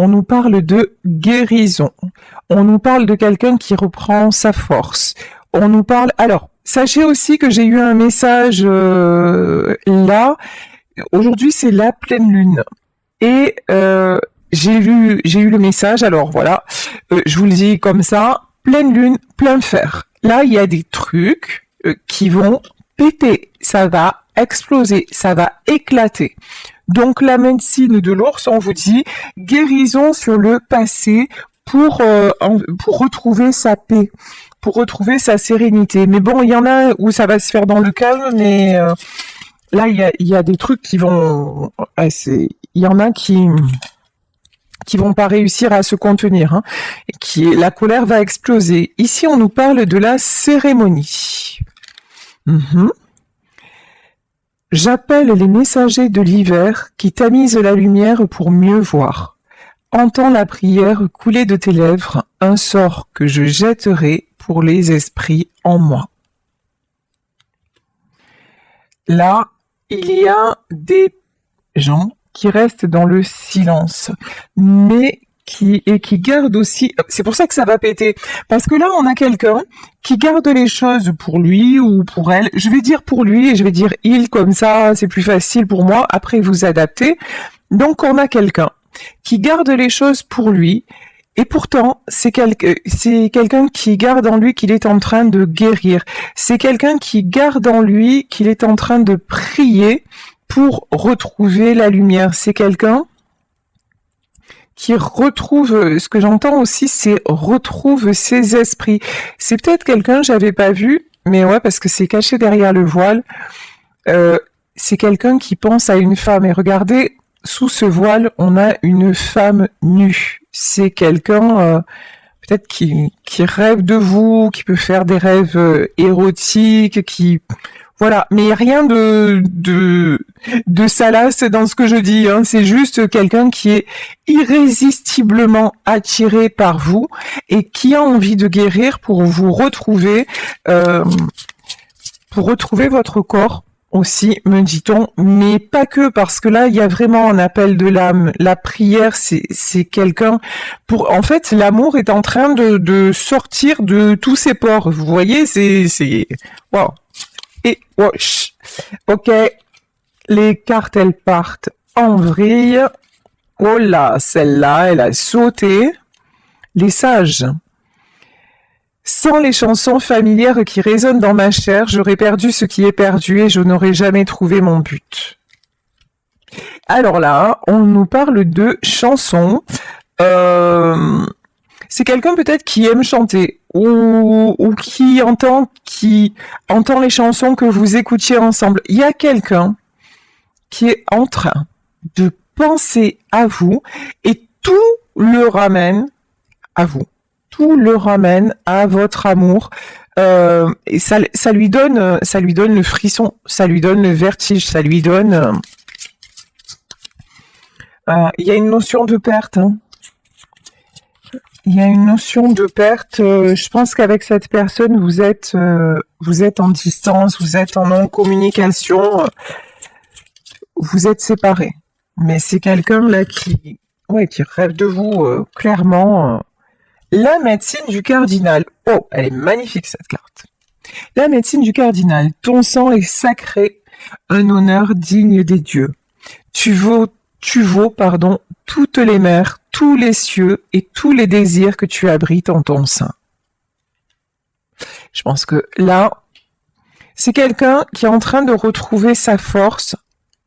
on nous parle de guérison. On nous parle de quelqu'un qui reprend sa force. On nous parle... Alors, sachez aussi que j'ai eu un message là. Aujourd'hui, c'est la pleine lune. Et j'ai eu le message. Alors voilà, je vous le dis comme ça. Pleine lune, plein fer. Là, il y a des trucs qui vont péter. Ça va exploser. Ça va éclater. Donc la médecine de l'ours, on vous dit guérison sur le passé pour retrouver sa paix, pour retrouver sa sérénité. Mais bon, il y en a où ça va se faire dans le calme, mais là il y a des trucs qui vont, il y en a qui vont pas réussir à se contenir, hein, la colère va exploser. Ici, on nous parle de la cérémonie. J'appelle les messagers de l'hiver qui tamisent la lumière pour mieux voir. Entends la prière couler de tes lèvres, un sort que je jetterai pour les esprits en moi. Là, il y a des gens qui restent dans le silence, mais qui garde aussi, c'est pour ça que ça va péter, parce que là on a quelqu'un qui garde les choses pour lui ou pour elle, je vais dire pour lui et je vais dire il, comme ça c'est plus facile pour moi, après vous adaptez. Donc on a quelqu'un qui garde les choses pour lui, et pourtant c'est quelqu'un qui garde en lui qu'il est en train de guérir, c'est quelqu'un qui garde en lui qu'il est en train de prier pour retrouver la lumière, c'est quelqu'un qui retrouve, ce que j'entends aussi, c'est retrouve ses esprits. C'est peut-être quelqu'un, j'avais pas vu, mais ouais, parce que c'est caché derrière le voile. C'est quelqu'un qui pense à une femme. Et regardez, sous ce voile, on a une femme nue. C'est quelqu'un, peut-être qui rêve de vous, qui peut faire des rêves érotiques, qui... Voilà, mais rien de salace dans ce que je dis, hein. C'est juste quelqu'un qui est irrésistiblement attiré par vous et qui a envie de guérir pour vous retrouver, votre corps aussi, me dit-on, mais pas que, parce que là, il y a vraiment un appel de l'âme. La prière, c'est quelqu'un pour... En fait, l'amour est en train de sortir de tous ses pores. Vous voyez, c'est... Wow. Et wesh. Ok, les cartes elles partent en vrille. Oh là, celle-là, elle a sauté. Les sages. Sans les chansons familières qui résonnent dans ma chair, j'aurais perdu ce qui est perdu et je n'aurais jamais trouvé mon but. Alors là, on nous parle de chansons. C'est quelqu'un peut-être qui aime chanter ou qui entend les chansons que vous écoutiez ensemble. Il y a quelqu'un qui est en train de penser à vous et tout le ramène à vous. Tout le ramène à votre amour. Et ça lui donne le frisson, ça lui donne le vertige, ça lui donne... Il y a une notion de perte, hein. Il y a une notion de perte. Je pense qu'avec cette personne, vous êtes en distance, vous êtes en non-communication, vous êtes séparés. Mais c'est quelqu'un là qui rêve de vous, clairement. La médecine du cardinal. Oh, elle est magnifique cette carte. La médecine du cardinal. Ton sang est sacré, un honneur digne des dieux. Tu vaux, toutes les mers, tous les cieux et tous les désirs que tu abrites en ton sein. Je pense que là, c'est quelqu'un qui est en train de retrouver sa force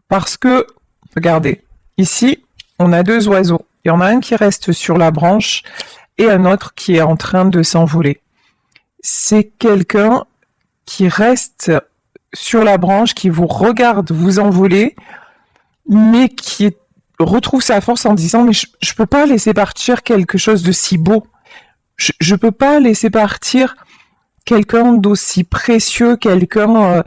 parce que, regardez, ici, on a deux oiseaux. Il y en a un qui reste sur la branche et un autre qui est en train de s'envoler. C'est quelqu'un qui reste sur la branche, qui vous regarde vous envoler, mais qui retrouve sa force en disant mais je peux pas laisser partir quelque chose de si beau, je peux pas laisser partir quelqu'un d'aussi précieux, quelqu'un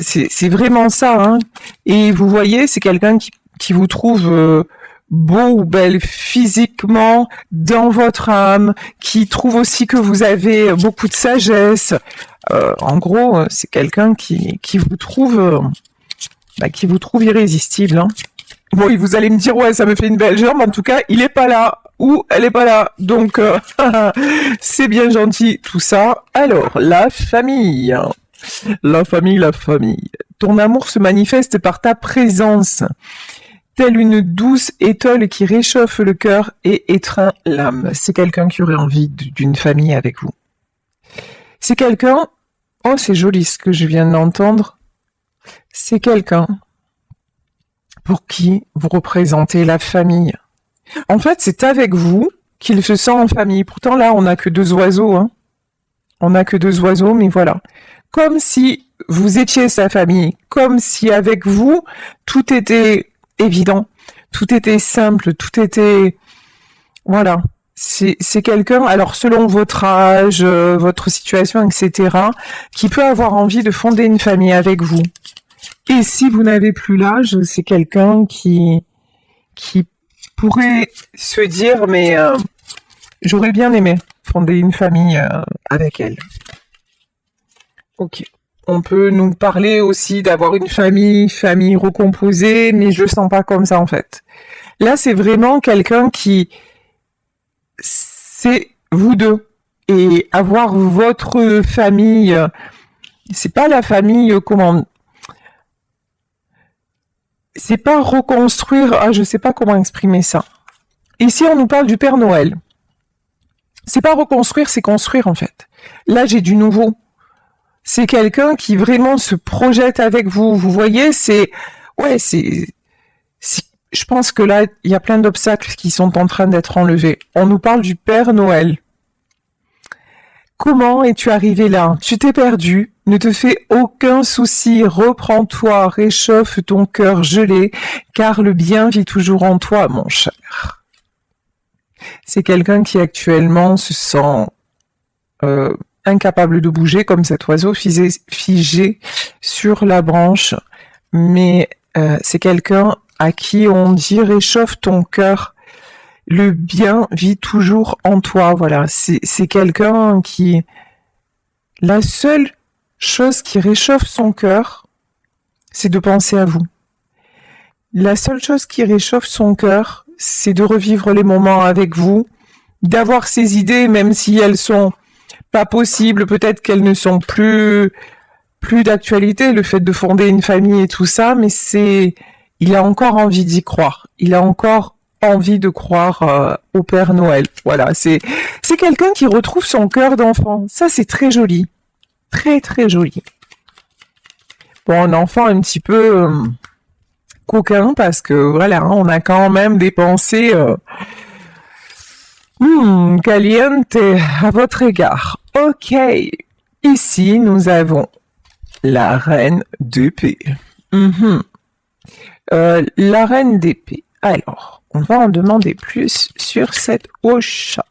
c'est vraiment ça, hein. Et vous voyez, c'est quelqu'un qui vous trouve beau ou belle physiquement, dans votre âme, qui trouve aussi que vous avez beaucoup de sagesse. En gros, c'est quelqu'un qui vous trouve irrésistible, hein. Bon, vous allez me dire, ouais, ça me fait une belle jambe. En tout cas, il est pas là. Ou elle est pas là. Donc, c'est bien gentil, tout ça. Alors, la famille. La famille, la famille. Ton amour se manifeste par ta présence, telle une douce étoile qui réchauffe le cœur et étreint l'âme. C'est quelqu'un qui aurait envie d'une famille avec vous. C'est quelqu'un... Oh, c'est joli ce que je viens d'entendre. C'est quelqu'un pour qui vous représentez la famille. En fait, c'est avec vous qu'il se sent en famille. Pourtant, là, on n'a que 2 oiseaux. Hein. On n'a que 2 oiseaux, mais voilà. Comme si vous étiez sa famille. Comme si avec vous, tout était évident. Tout était simple. Tout était... Voilà. C'est quelqu'un, alors selon votre âge, votre situation, etc., qui peut avoir envie de fonder une famille avec vous. Et si vous n'avez plus l'âge, c'est quelqu'un qui pourrait se dire, mais j'aurais bien aimé fonder une famille avec elle. Ok. On peut nous parler aussi d'avoir une famille recomposée, mais je le sens pas comme ça en fait. Là, c'est vraiment quelqu'un qui... C'est vous deux. Et avoir votre famille, c'est pas la famille, comment... C'est pas reconstruire, je sais pas comment exprimer ça. Ici, on nous parle du Père Noël. C'est pas reconstruire, c'est construire, en fait. Là, j'ai du nouveau. C'est quelqu'un qui vraiment se projette avec vous. Vous voyez, je pense que là, il y a plein d'obstacles qui sont en train d'être enlevés. On nous parle du Père Noël. Comment es-tu arrivé là? Tu t'es perdu. Ne te fais aucun souci. Reprends-toi, réchauffe ton cœur gelé, car le bien vit toujours en toi, mon cher. C'est quelqu'un qui actuellement se sent incapable de bouger, comme cet oiseau figé sur la branche. Mais c'est quelqu'un à qui on dit réchauffe ton cœur. Le bien vit toujours en toi, voilà. C'est quelqu'un qui... La seule chose qui réchauffe son cœur, c'est de penser à vous. La seule chose qui réchauffe son cœur, c'est de revivre les moments avec vous, d'avoir ses idées, même si elles sont pas possibles, peut-être qu'elles ne sont plus d'actualité, le fait de fonder une famille et tout ça, mais il a encore envie d'y croire. Il a encore envie de croire au Père Noël. Voilà, c'est quelqu'un qui retrouve son cœur d'enfant. Ça, c'est très joli. Très, très joli. Bon, un enfant un petit peu coquin, parce que, voilà, on a quand même des pensées caliente à votre égard. Ok. Ici, nous avons la reine d'épée. La reine d'épée. Alors, on va en demander plus sur cette Ocha.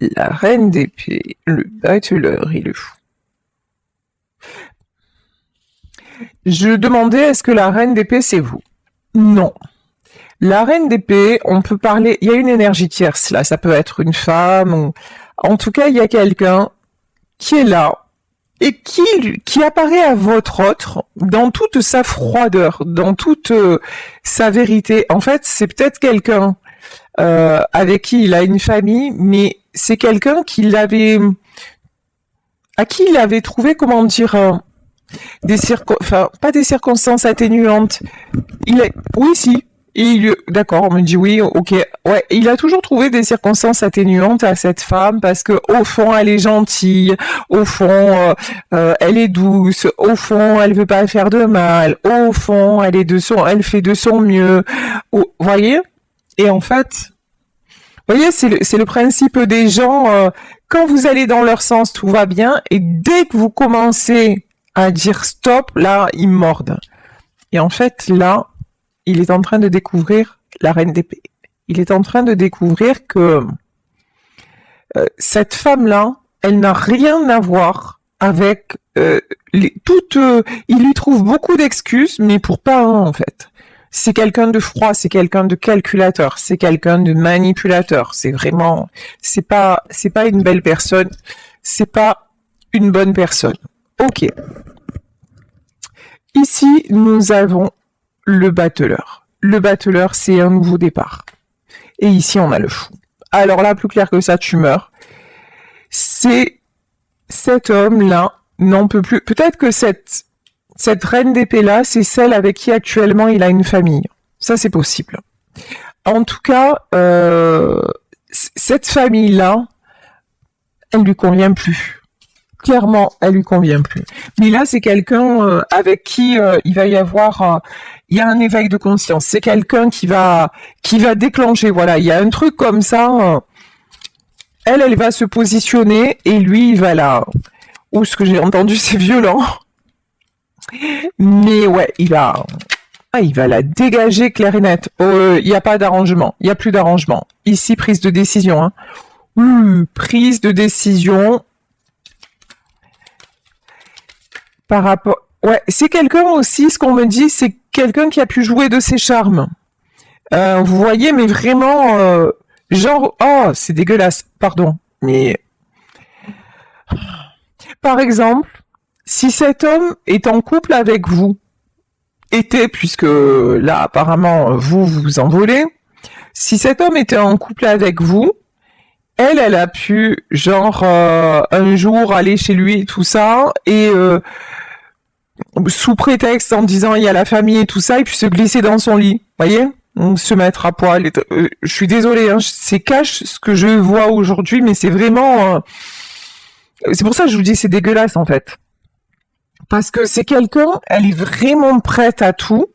La reine d'épée, le bateleur et le fou. Je demandais, est-ce que la reine d'épée, c'est vous? Non. La reine d'épée, on peut parler... Il y a une énergie tierce, là. Ça peut être une femme ou... En tout cas, il y a quelqu'un qui est là et qui apparaît à votre autre dans toute sa froideur, dans toute sa vérité. En fait, c'est peut-être quelqu'un avec qui il a une famille, mais c'est quelqu'un à qui il avait trouvé, comment dire, pas des circonstances atténuantes. Oui, si. D'accord, on me dit oui, ok. Ouais, il a toujours trouvé des circonstances atténuantes à cette femme parce que au fond elle est gentille, au fond elle est douce, au fond elle veut pas faire de mal, au fond elle fait de son mieux. Voyez? Et en fait, voyez, c'est le principe des gens. Quand vous allez dans leur sens, tout va bien, et dès que vous commencez à dire stop, là ils mordent. Et en fait, là, il est en train de découvrir la reine d'épée. Il est en train de découvrir que cette femme-là, elle n'a rien à voir avec il lui trouve beaucoup d'excuses, mais pour pas un, en fait. C'est quelqu'un de froid, c'est quelqu'un de calculateur, c'est quelqu'un de manipulateur. C'est vraiment, c'est pas une belle personne, c'est pas une bonne personne. Ok. Ici, nous avons le bateleur. le battleur, c'est un nouveau départ. Et ici, on a le fou. Alors là, plus clair que ça, tu meurs. C'est cet homme-là n'en peut plus. Peut-être que cette reine d'épée-là, c'est celle avec qui actuellement il a une famille. Ça, c'est possible. En tout cas, cette famille-là, elle lui convient plus. Clairement, elle lui convient plus. Mais là, c'est quelqu'un avec qui il va y avoir, il y a un éveil de conscience. C'est quelqu'un qui va déclencher. Voilà, il y a un truc comme ça. Elle va se positionner et lui, il va là. Ou ce que j'ai entendu, c'est violent. Mais ouais, il va la dégager clair et net. Il n'y a pas d'arrangement. Il n'y a plus d'arrangement. Ici, prise de décision. Hein. Prise de décision. Par rapport... Ouais, c'est quelqu'un aussi, ce qu'on me dit, c'est quelqu'un qui a pu jouer de ses charmes. Vous voyez, mais vraiment... genre... Oh, c'est dégueulasse. Pardon. Mais... Par exemple, si cet homme est en couple avec vous, puisque là, apparemment, vous vous envolez, si cet homme était en couple avec vous, elle a pu, genre, un jour aller chez lui et tout ça, et sous prétexte en disant il y a la famille et tout ça, et puis se glisser dans son lit, voyez, se mettre à poil. Je suis désolée, hein, c'est cash ce que je vois aujourd'hui, mais c'est vraiment... c'est pour ça que je vous dis c'est dégueulasse en fait. Parce que c'est quelqu'un, elle est vraiment prête à tout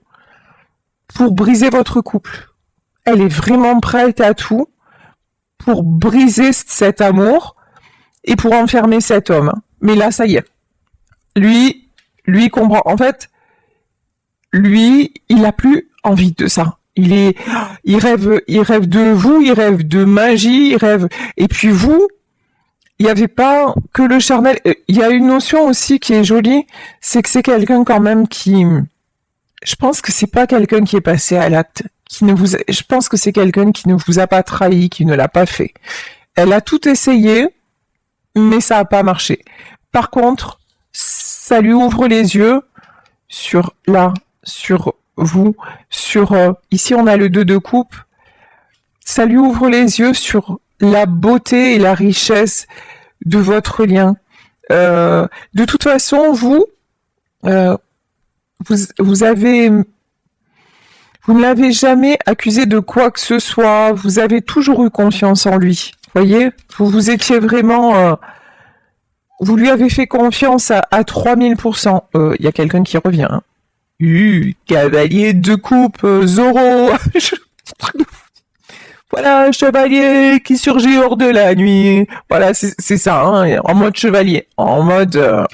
pour briser votre couple. Elle est vraiment prête à tout pour briser cet amour et pour enfermer cet homme. Mais là, ça y est. Lui comprend. En fait, lui, il a plus envie de ça. Il rêve de vous, il rêve de magie, il rêve. Et puis vous, il n'y avait pas que le charnel. Il y a une notion aussi qui est jolie, c'est que c'est quelqu'un quand même qui... Je pense que c'est pas quelqu'un qui est passé à l'acte. Je pense que c'est quelqu'un qui ne vous a pas trahi, qui ne l'a pas fait. Elle a tout essayé, mais ça n'a pas marché. Par contre, ça lui ouvre les yeux sur vous, ici on a le 2 de coupe. Ça lui ouvre les yeux sur la beauté et la richesse de votre lien. De toute façon, vous ne l'avez jamais accusé de quoi que ce soit. Vous avez toujours eu confiance en lui. Voyez, vous étiez vraiment... vous lui avez fait confiance à 3000%. Il y a quelqu'un qui revient. Hein. Cavalier de coupe, Zoro. Voilà, chevalier qui surgit hors de la nuit. Voilà, c'est ça, hein, en mode chevalier. En mode...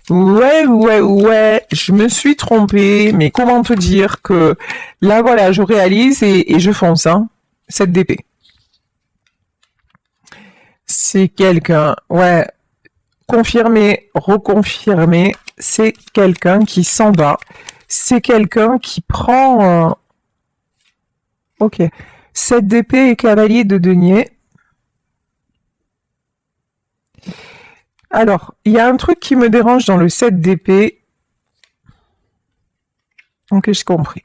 Ouais, je me suis trompée, mais comment te dire que... Là, voilà, je réalise et je fonce, hein, cette d'épée. C'est quelqu'un... Ouais, confirmé, reconfirmé, c'est quelqu'un qui s'en va. C'est quelqu'un qui prend... Ok. 7 d'épée et cavalier de denier. Alors, il y a un truc qui me dérange dans le 7 d'épée. Ok, j'ai compris.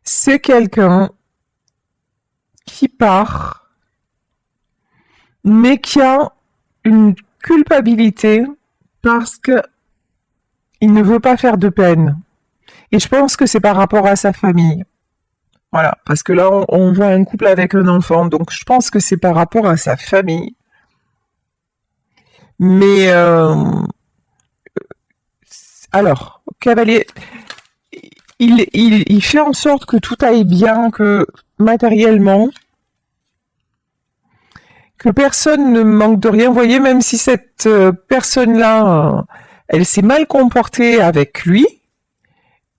C'est quelqu'un qui part, mais qui a une culpabilité parce que il ne veut pas faire de peine. Et je pense que c'est par rapport à sa famille. Voilà, parce que là, on voit un couple avec un enfant, donc je pense que c'est par rapport à sa famille. Mais, alors, cavalier, il fait en sorte que tout aille bien, que matériellement, que personne ne manque de rien. Vous voyez, même si cette personne-là, elle s'est mal comportée avec lui,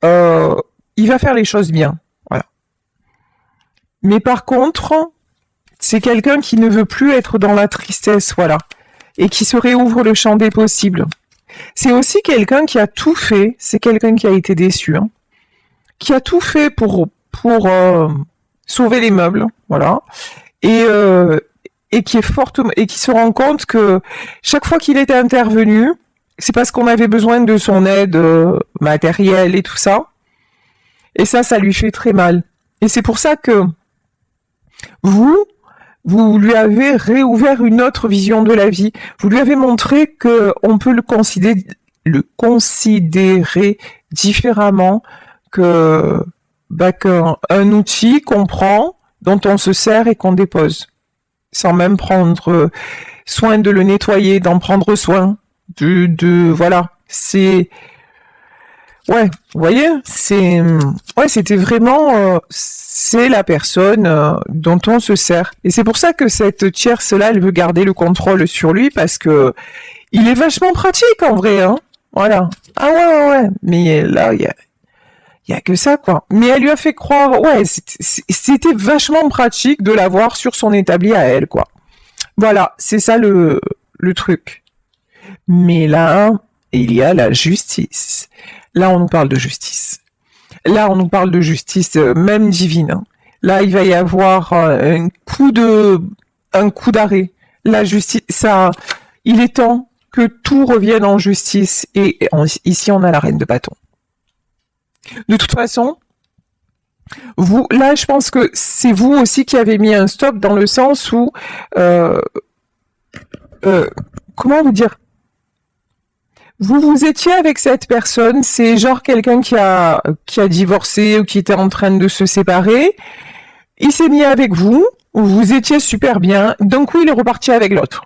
il va faire les choses bien. Voilà. Mais par contre, c'est quelqu'un qui ne veut plus être dans la tristesse, voilà, et qui se réouvre le champ des possibles. C'est aussi quelqu'un qui a tout fait, c'est quelqu'un qui a été déçu, hein, qui a tout fait pour sauver les meubles, voilà, et qui est fortement, et qui se rend compte que chaque fois qu'il était intervenu, c'est parce qu'on avait besoin de son aide matérielle et tout ça. Et ça lui fait très mal. Et c'est pour ça que vous lui avez réouvert une autre vision de la vie. Vous lui avez montré que on peut le considérer différemment qu'un outil qu'on prend, dont on se sert et qu'on dépose, sans même prendre soin de le nettoyer, d'en prendre soin, voilà. Ouais, vous voyez, c'était vraiment, c'est la personne dont on se sert. Et c'est pour ça que cette tierce-là, elle veut garder le contrôle sur lui parce que il est vachement pratique en vrai, hein. Voilà. Ah ouais. Mais là, il y a que ça, quoi. Mais elle lui a fait croire, ouais, c'était vachement pratique de l'avoir sur son établi à elle, quoi. Voilà, c'est ça le truc. Mais là, il y a la justice. Là, on nous parle de justice. Là, on nous parle de justice même divine. Hein. Là, il va y avoir un coup d'arrêt. La justice, il est temps que tout revienne en justice. Et ici, on a la reine de bâton. De toute façon, là, je pense que c'est vous aussi qui avez mis un stop dans le sens où, comment vous dire? Vous étiez avec cette personne, c'est genre quelqu'un qui a divorcé ou qui était en train de se séparer. Il s'est mis avec vous étiez super bien, d'un coup il est reparti avec l'autre.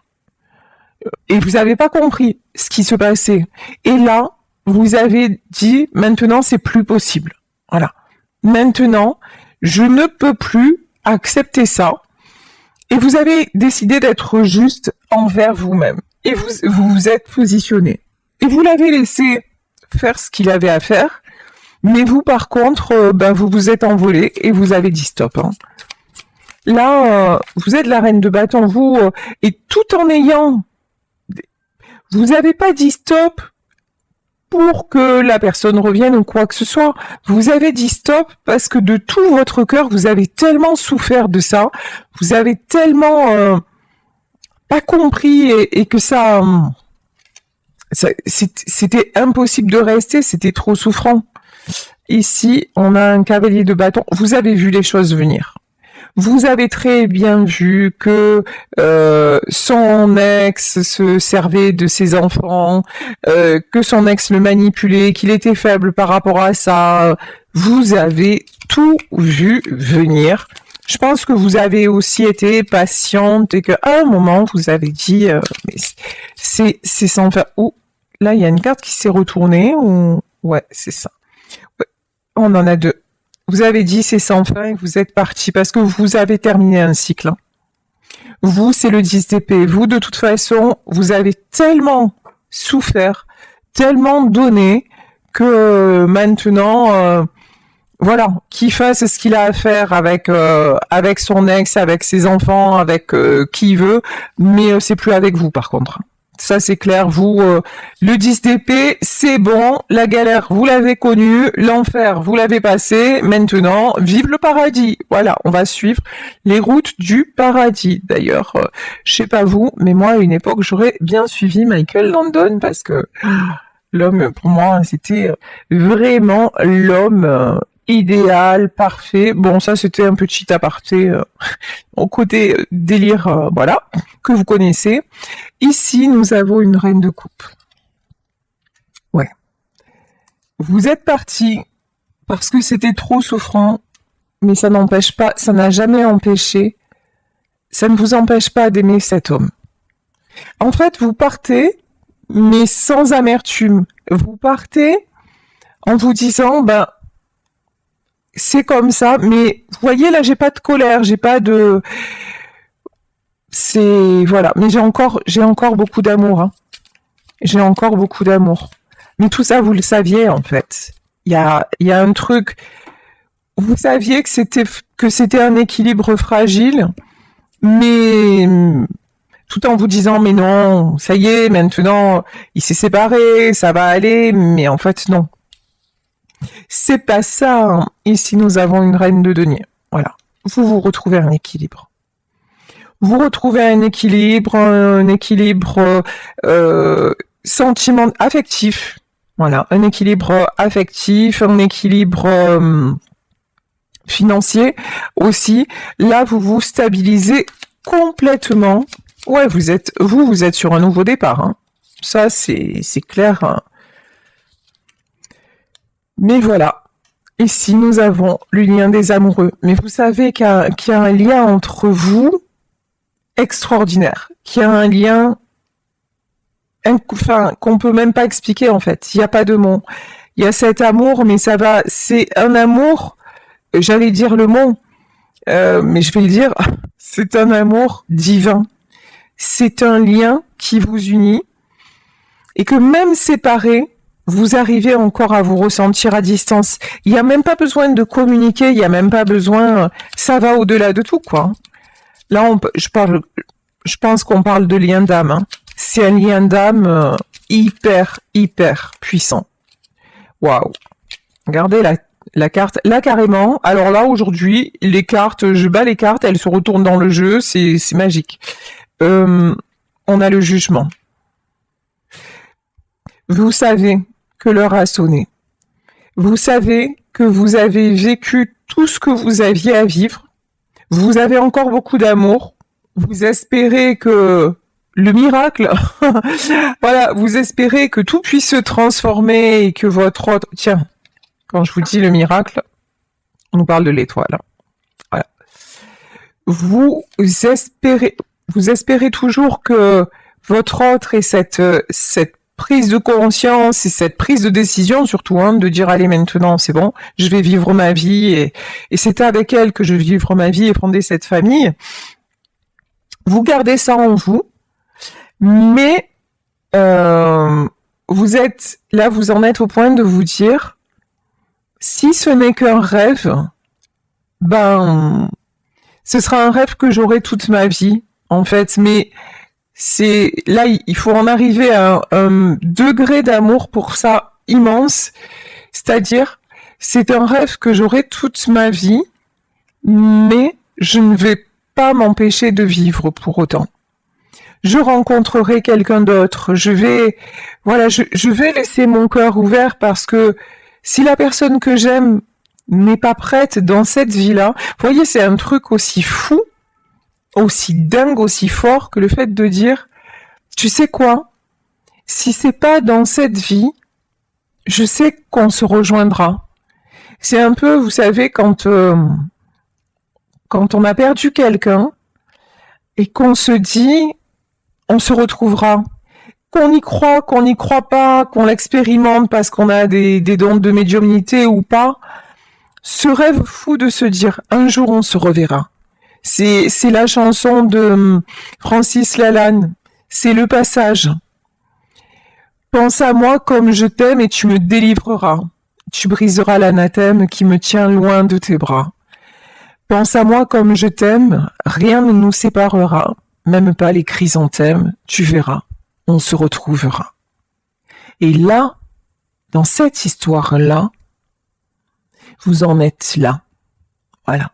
Et vous n'avez pas compris ce qui se passait. Et là, vous avez dit, maintenant c'est plus possible. Voilà. Maintenant, je ne peux plus accepter ça. Et vous avez décidé d'être juste envers vous-même. Et vous vous êtes positionné. Et vous l'avez laissé faire ce qu'il avait à faire, mais vous, par contre, vous vous êtes envolé et vous avez dit stop. Hein. Là, vous êtes la reine de bâton, vous, et tout en ayant... Vous n'avez pas dit stop pour que la personne revienne ou quoi que ce soit. Vous avez dit stop parce que de tout votre cœur, vous avez tellement souffert de ça, vous avez tellement pas compris et que ça... C'était impossible de rester, c'était trop souffrant. Ici, on a un cavalier de bâton. Vous avez vu les choses venir. Vous avez très bien vu que son ex se servait de ses enfants, que son ex le manipulait, qu'il était faible par rapport à ça. Vous avez tout vu venir. Je pense que vous avez aussi été patiente et qu'à un moment, vous avez dit mais c'est sans faire... Oh, là, il y a une carte qui s'est retournée. Ou... Ouais, c'est ça. Ouais, on en a deux. Vous avez dit c'est sans fin et vous êtes parti parce que vous avez terminé un cycle. Hein. Vous, c'est le 10 d'épée. Vous, de toute façon, vous avez tellement souffert, tellement donné que maintenant... voilà, qu'il fasse ce qu'il a à faire avec son ex, avec ses enfants, avec qui il veut, mais c'est plus avec vous par contre. Ça c'est clair, vous, le 10 d'épée, c'est bon, la galère, vous l'avez connue, l'enfer, vous l'avez passé, maintenant, vive le paradis. Voilà, on va suivre les routes du paradis. D'ailleurs, je sais pas vous, mais moi à une époque, j'aurais bien suivi Michael Landon parce que l'homme, pour moi, c'était vraiment l'homme... idéal, parfait. Bon, ça c'était un petit aparté au côté délire, voilà, que vous connaissez. Ici, nous avons une reine de coupe. Ouais. Vous êtes parti parce que c'était trop souffrant, mais ça n'empêche pas, ça n'a jamais empêché, ça ne vous empêche pas d'aimer cet homme. En fait, vous partez, mais sans amertume. Vous partez en vous disant, c'est comme ça, mais vous voyez là, j'ai pas de colère, j'ai pas de, c'est voilà, mais j'ai encore beaucoup d'amour. Hein. J'ai encore beaucoup d'amour. Mais tout ça, vous le saviez en fait. Il y a un truc. Vous saviez que c'était un équilibre fragile, mais tout en vous disant mais non, ça y est, maintenant il s'est séparé, ça va aller, mais en fait non. C'est pas ça. Hein. Ici, nous avons une reine de denier. Voilà. Vous retrouvez un équilibre. Vous retrouvez un équilibre sentiment affectif. Voilà, un équilibre affectif, un équilibre financier aussi. Là, vous vous stabilisez complètement. Ouais, vous êtes sur un nouveau départ. Hein. Ça, c'est clair. Hein. Mais voilà. Ici, nous avons le lien des amoureux. Mais vous savez qu'il y a un lien entre vous extraordinaire. Qu'il y a un lien qu'on peut même pas expliquer en fait. Il n'y a pas de mots. Il y a cet amour, mais c'est un amour, j'allais dire le mot, mais je vais le dire, c'est un amour divin. C'est un lien qui vous unit et que même séparés, vous arrivez encore à vous ressentir à distance. Il n'y a même pas besoin de communiquer, il n'y a même pas besoin, ça va au-delà de tout, quoi. Là, je pense qu'on parle de lien d'âme. Hein. C'est un lien d'âme hyper puissant. Waouh. Regardez la carte. Là, carrément. Alors là, aujourd'hui, les cartes, je bats les cartes, elles se retournent dans le jeu. C'est magique. On a le jugement. Vous savez que l'heure a sonné. Vous savez que vous avez vécu tout ce que vous aviez à vivre. Vous avez encore beaucoup d'amour. Vous espérez que le miracle, voilà, vous espérez que tout puisse se transformer et que votre autre... Tiens, quand je vous dis le miracle, on nous parle de l'étoile. Voilà. Vous espérez toujours que votre autre ait cette prise de conscience et cette prise de décision surtout, hein, de dire allez maintenant c'est bon, je vais vivre ma vie et c'est avec elle que je vais vivre ma vie et fonder cette famille. Vous gardez ça en vous, mais vous en êtes au point de vous dire, si ce n'est qu'un rêve, ben, ce sera un rêve que j'aurai toute ma vie, en fait. Mais là, il faut en arriver à un degré d'amour pour ça immense, c'est-à-dire, c'est un rêve que j'aurai toute ma vie, mais je ne vais pas m'empêcher de vivre pour autant. Je rencontrerai quelqu'un d'autre. Je vais laisser mon cœur ouvert parce que si la personne que j'aime n'est pas prête dans cette vie-là, vous voyez, c'est un truc aussi fou, aussi dingue, aussi fort que le fait de dire, tu sais quoi, si c'est pas dans cette vie, je sais qu'on se rejoindra. C'est un peu, vous savez, quand on a perdu quelqu'un et qu'on se dit, on se retrouvera. Qu'on y croit pas, qu'on l'expérimente parce qu'on a des dons de médiumnité ou pas, ce rêve fou de se dire un jour on se reverra. C'est la chanson de Francis Lalanne. C'est le passage. Pense à moi comme je t'aime et tu me délivreras. Tu briseras l'anathème qui me tient loin de tes bras. Pense à moi comme je t'aime, rien ne nous séparera. Même pas les chrysanthèmes, tu verras, on se retrouvera. Et là, dans cette histoire-là, vous en êtes là. Voilà.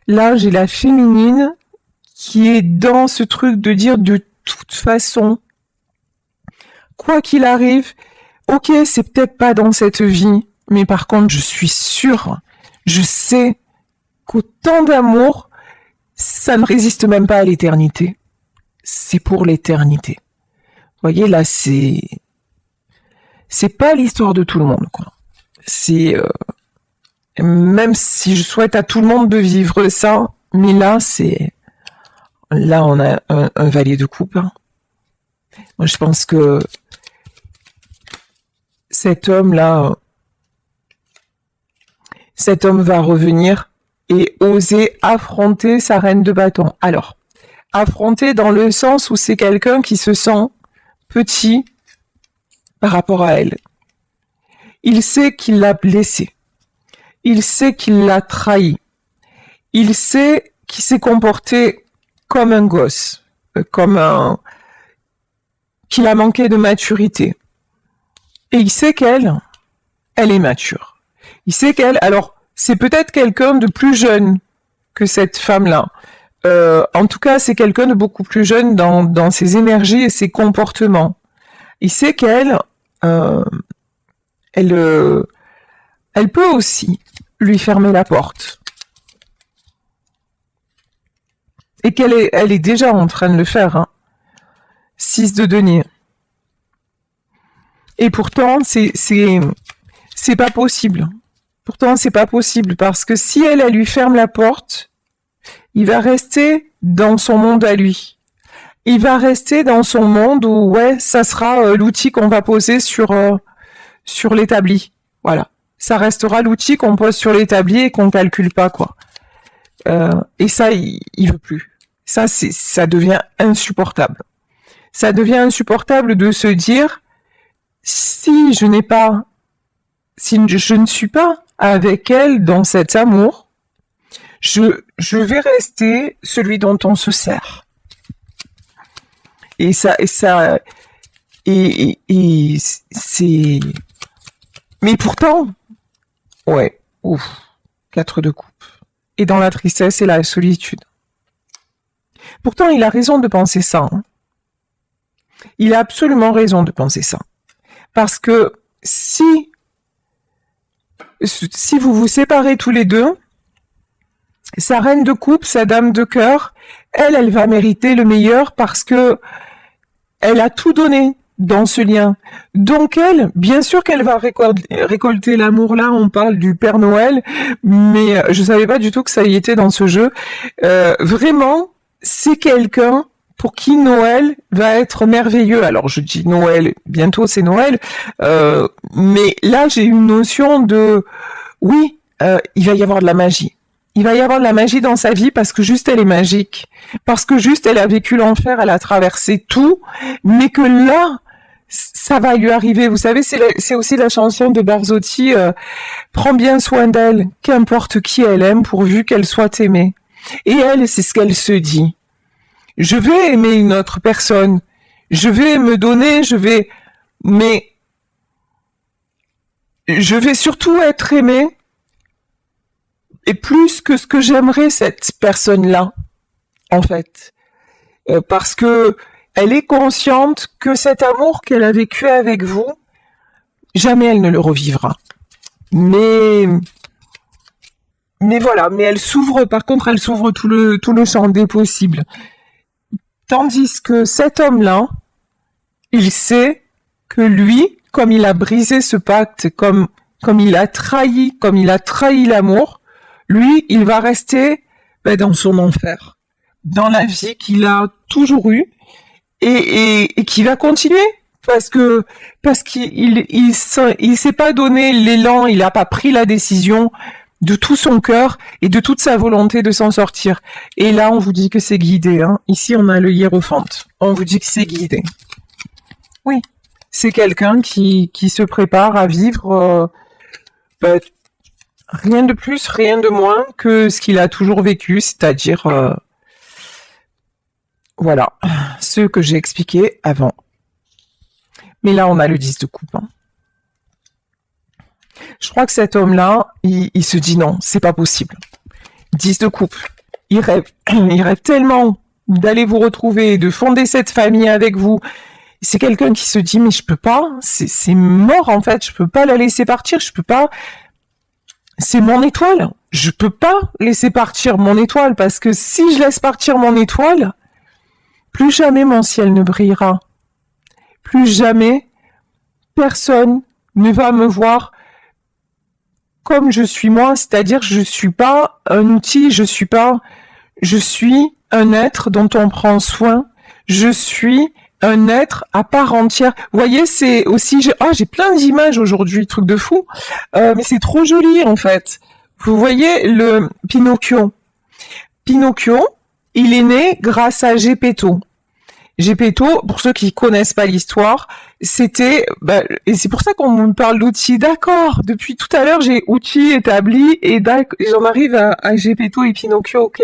Là, j'ai la féminine qui est dans ce truc de dire de toute façon, quoi qu'il arrive, ok, c'est peut-être pas dans cette vie, mais par contre, je suis sûre, je sais qu'autant d'amour, ça ne résiste même pas à l'éternité. C'est pour l'éternité. Vous voyez, là, c'est pas l'histoire de tout le monde, quoi. C'est même si je souhaite à tout le monde de vivre ça, mais là, on a un valier de coupe. Hein. Moi, je pense que cet homme va revenir et oser affronter sa reine de bâton. Alors, affronter dans le sens où c'est quelqu'un qui se sent petit par rapport à elle. Il sait qu'il l'a blessée. Il sait qu'il l'a trahi. Il sait qu'il s'est comporté comme un gosse, qu'il a manqué de maturité. Et il sait elle est mature. Il sait alors, c'est peut-être quelqu'un de plus jeune que cette femme-là. En tout cas, c'est quelqu'un de beaucoup plus jeune dans ses énergies et ses comportements. Il sait elle peut aussi lui fermer la porte. Et elle est déjà en train de le faire, hein. 6 de denier. Et pourtant, c'est pas possible. Pourtant, c'est pas possible parce que si elle lui ferme la porte, il va rester dans son monde à lui. Il va rester dans son monde où, ouais, ça sera l'outil qu'on va poser sur l'établi. Voilà. Ça restera l'outil qu'on pose sur l'établi et qu'on calcule pas, quoi. Et ça, il veut plus. Ça devient insupportable. Ça devient insupportable de se dire, si je ne suis pas avec elle dans cet amour, je vais rester celui dont on se sert. Et c'est, mais pourtant, ouais, ouf, 4 de coupe. Et dans la tristesse et la solitude. Pourtant, il a raison de penser ça, hein. Il a absolument raison de penser ça. Parce que si vous vous séparez tous les deux, sa reine de coupe, sa dame de cœur, elle va mériter le meilleur parce que elle a tout donné dans ce lien. Donc elle, bien sûr qu'elle va récolter l'amour. Là, on parle du Père Noël, mais je savais pas du tout que ça y était dans ce jeu. Vraiment, c'est quelqu'un pour qui Noël va être merveilleux. Alors je dis Noël, bientôt c'est Noël, mais là j'ai une notion de, oui, il va y avoir de la magie. Il va y avoir de la magie dans sa vie parce que juste elle est magique, parce que juste elle a vécu l'enfer, elle a traversé tout, mais que là, ça va lui arriver. Vous savez, c'est aussi la chanson de Barzotti, prends bien soin d'elle, qu'importe qui elle aime, pourvu qu'elle soit aimée. Et elle, c'est ce qu'elle se dit. Je vais aimer une autre personne, je vais me donner, mais je vais surtout être aimée, et plus que ce que j'aimerais cette personne-là, en fait. Parce que elle est consciente que cet amour qu'elle a vécu avec vous, jamais elle ne le revivra. Mais voilà, mais elle s'ouvre tout le champ des possibles. Tandis que cet homme-là, il sait que lui, comme il a brisé ce pacte, comme il a trahi l'amour, lui, il va rester dans son enfer, dans la vie qu'il a toujours eue et qui va continuer parce qu'il s'est pas donné l'élan, il a pas pris la décision de tout son cœur et de toute sa volonté de s'en sortir. Et là, on vous dit que c'est guidé, hein. Ici, on a le hiérophante. On vous dit que c'est guidé. Oui, c'est quelqu'un qui se prépare à vivre rien de plus, rien de moins que ce qu'il a toujours vécu, c'est-à-dire, voilà, ce que j'ai expliqué avant. Mais là, on a le 10 de coupe, hein. Je crois que cet homme-là, il se dit non, c'est pas possible. 10 de coupe. Il rêve tellement d'aller vous retrouver, de fonder cette famille avec vous. C'est quelqu'un qui se dit mais je peux pas, c'est mort en fait, je peux pas la laisser partir, je peux pas. C'est mon étoile. Je peux pas laisser partir mon étoile parce que si je laisse partir mon étoile, plus jamais mon ciel ne brillera. Plus jamais personne ne va me voir comme je suis moi, c'est-à-dire je suis pas un outil, je suis un être dont on prend soin, je suis un être à part entière. Vous voyez, c'est aussi, j'ai plein d'images aujourd'hui, truc de fou, mais c'est trop joli en fait. Vous voyez le Pinocchio. Pinocchio, il est né grâce à Geppetto. Geppetto, pour ceux qui connaissent pas l'histoire, c'était, et c'est pour ça qu'on me parle d'outils. D'accord, depuis tout à l'heure, j'ai outils établis et j'en arrive à Geppetto et Pinocchio, ok.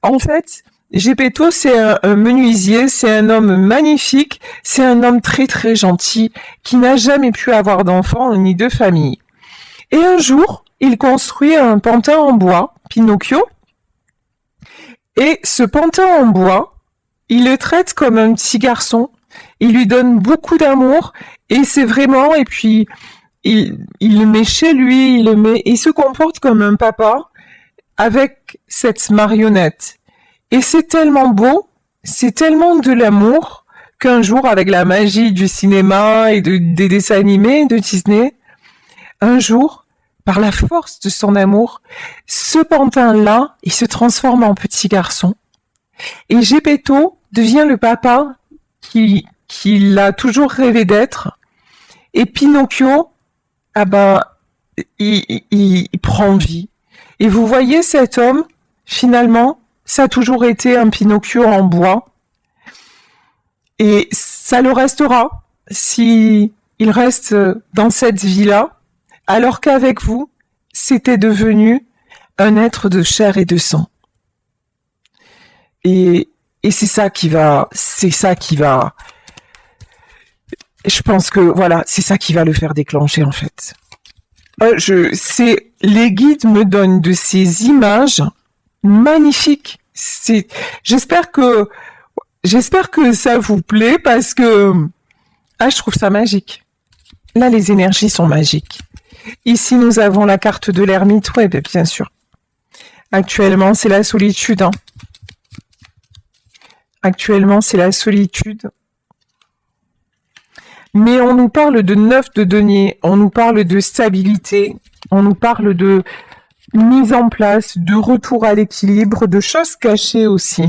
En fait, Geppetto, c'est un menuisier, c'est un homme magnifique, c'est un homme très très gentil, qui n'a jamais pu avoir d'enfant ni de famille. Et un jour, il construit un pantin en bois, Pinocchio, et ce pantin en bois, il le traite comme un petit garçon, il lui donne beaucoup d'amour, et c'est vraiment, et puis il le met chez lui, il se comporte comme un papa avec cette marionnette. Et c'est tellement beau, c'est tellement de l'amour qu'un jour, avec la magie du cinéma et des dessins animés de Disney, un jour, par la force de son amour, ce pantin-là, il se transforme en petit garçon. Et Geppetto devient le papa qu'il a toujours rêvé d'être. Et Pinocchio, ah ben, il prend vie. Et vous voyez cet homme, finalement, ça a toujours été un Pinocchio en bois. Et ça le restera si il reste dans cette vie-là, alors qu'avec vous, c'était devenu un être de chair et de sang. Et c'est ça qui va, je pense que voilà, c'est ça qui va le faire déclencher en fait. Les guides me donnent de ces images magnifiques. J'espère que ça vous plaît parce que je trouve ça magique. Là, les énergies sont magiques. Ici, nous avons la carte de l'ermite, ouais, bien sûr. Actuellement, c'est la solitude. Hein. Actuellement, c'est la solitude. Mais on nous parle de 9 de denier, on nous parle de stabilité, on nous parle de mise en place, de retour à l'équilibre, de choses cachées aussi.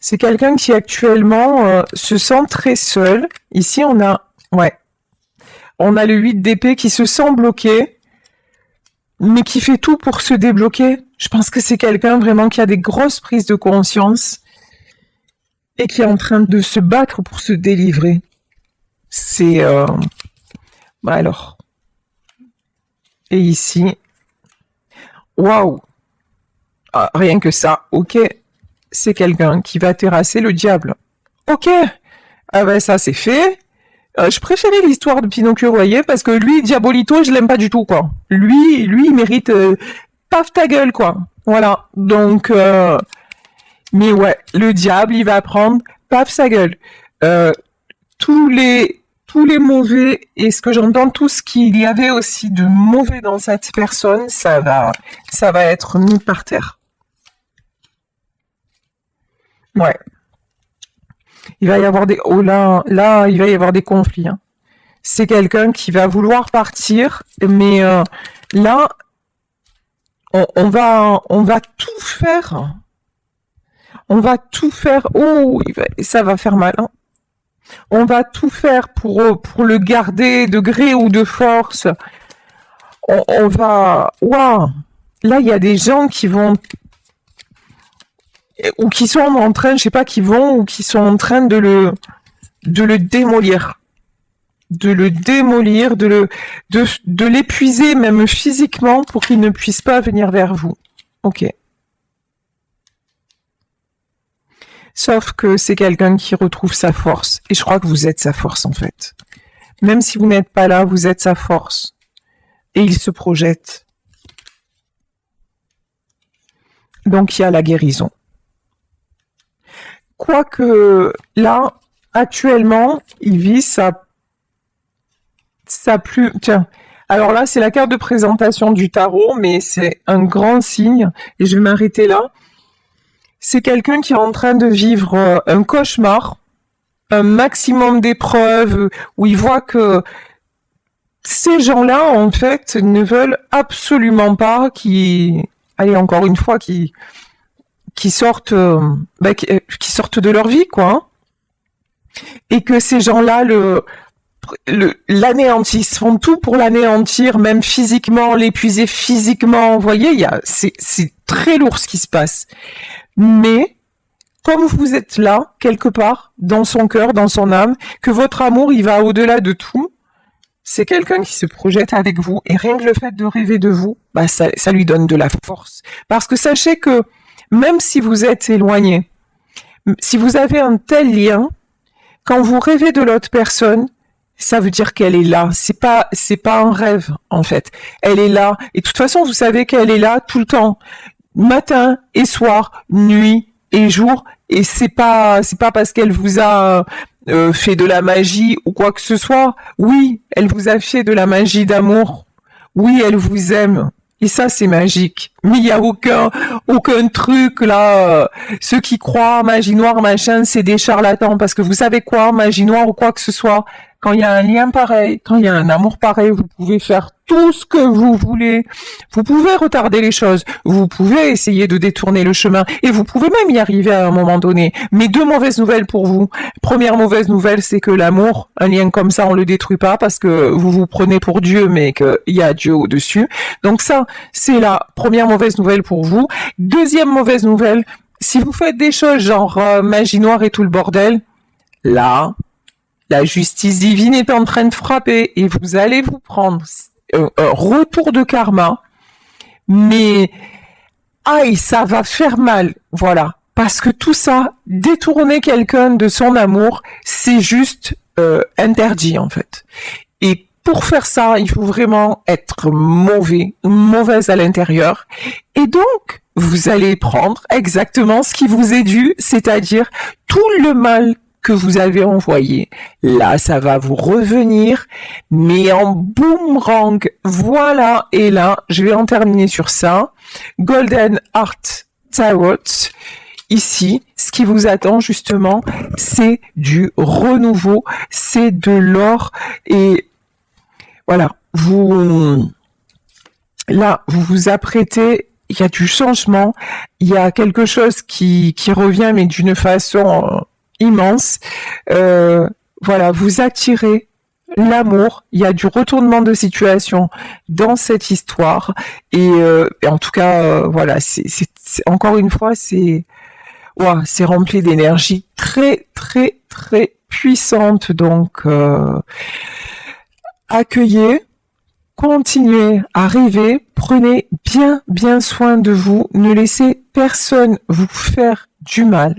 C'est quelqu'un qui actuellement se sent très seul. Ici, on a le 8 d'épée qui se sent bloqué, mais qui fait tout pour se débloquer. Je pense que c'est quelqu'un vraiment qui a des grosses prises de conscience et qui est en train de se battre pour se délivrer. C'est... alors. Et ici... Waouh! Rien que ça, ok. C'est quelqu'un qui va terrasser le diable. Ok. Ah ben ça c'est fait. Je préférais l'histoire de Pinocchio, vous voyez, parce que lui, Diabolito, je l'aime pas du tout, quoi. Lui, il mérite paf ta gueule, quoi. Voilà. Donc, mais ouais, le diable, il va prendre paf sa gueule. Tous les mauvais, et ce que j'entends, tout ce qu'il y avait aussi de mauvais dans cette personne, ça va être mis par terre. Ouais. Il va y avoir des... Oh là, il va y avoir des conflits. Hein. C'est quelqu'un qui va vouloir partir, mais là, on va tout faire. On va tout faire. Oh, ça va faire mal. Hein. On va tout faire pour le garder de gré ou de force. On va... Waouh! Là, il y a des gens qui vont... ou qui sont en train, je sais pas, qui vont ou qui sont en train de le démolir. De le démolir, de l'épuiser même physiquement pour qu'il ne puisse pas venir vers vous. Ok. Sauf que c'est quelqu'un qui retrouve sa force. Et je crois que vous êtes sa force en fait. Même si vous n'êtes pas là, vous êtes sa force. Et il se projette. Donc il y a la guérison. Quoique là, actuellement, il vit sa plus... Tiens, alors là, c'est la carte de présentation du tarot, mais c'est un grand signe, et je vais m'arrêter là. C'est quelqu'un qui est en train de vivre un cauchemar, un maximum d'épreuves, où il voit que ces gens-là, en fait, ne veulent absolument pas allez, encore une fois, qui sortent de leur vie, quoi. Et que ces gens-là l'anéantissent, font tout pour l'anéantir, même physiquement, l'épuiser physiquement. Vous voyez, c'est très lourd ce qui se passe. Mais, comme vous êtes là, quelque part, dans son cœur, dans son âme, que votre amour, il va au-delà de tout, c'est quelqu'un qui se projette avec vous, et rien que le fait de rêver de vous, ça lui donne de la force. Parce que sachez que, même si vous êtes éloigné, si vous avez un tel lien, quand vous rêvez de l'autre personne, ça veut dire qu'elle est là. C'est pas un rêve, en fait. Elle est là. Et de toute façon, vous savez qu'elle est là tout le temps. Matin et soir, nuit et jour. Et c'est pas parce qu'elle vous a fait de la magie ou quoi que ce soit. Oui, elle vous a fait de la magie d'amour. Oui, elle vous aime. Et ça, c'est magique. Mais il y a aucun truc là. Ceux qui croient magie noire, machin, c'est des charlatans. Parce que vous savez quoi, magie noire ou quoi que ce soit, quand il y a un lien pareil, quand il y a un amour pareil, vous pouvez faire tout ce que vous voulez. Vous pouvez retarder les choses. Vous pouvez essayer de détourner le chemin. Et vous pouvez même y arriver à un moment donné. Mais deux mauvaises nouvelles pour vous. Première mauvaise nouvelle, c'est que l'amour, un lien comme ça, on le détruit pas parce que vous vous prenez pour Dieu, mais qu'il y a Dieu au-dessus. Donc ça, c'est la première mauvaise nouvelle pour vous. Deuxième mauvaise nouvelle, si vous faites des choses genre magie noire et tout le bordel, là, la justice divine est en train de frapper et vous allez vous prendre un retour de karma, mais aïe, ça va faire mal, voilà. Parce que tout ça, détourner quelqu'un de son amour, c'est juste interdit en fait. Et pour faire ça, il faut vraiment être mauvaise à l'intérieur. Et donc, vous allez prendre exactement ce qui vous est dû, c'est-à-dire tout le mal que vous avez envoyé. Là, ça va vous revenir, mais en boomerang. Voilà. Et là, je vais en terminer sur ça. Golden Heart Tarot. Ici, ce qui vous attend justement, c'est du renouveau, c'est de l'or et voilà, vous vous apprêtez, il y a du changement, il y a quelque chose qui revient, mais d'une façon immense. Voilà, vous attirez l'amour, il y a du retournement de situation dans cette histoire. Et en tout cas, voilà, c'est encore une fois, c'est rempli d'énergie très, très, très puissante. Donc, accueillez, continuez à rêver, prenez bien soin de vous, ne laissez personne vous faire du mal.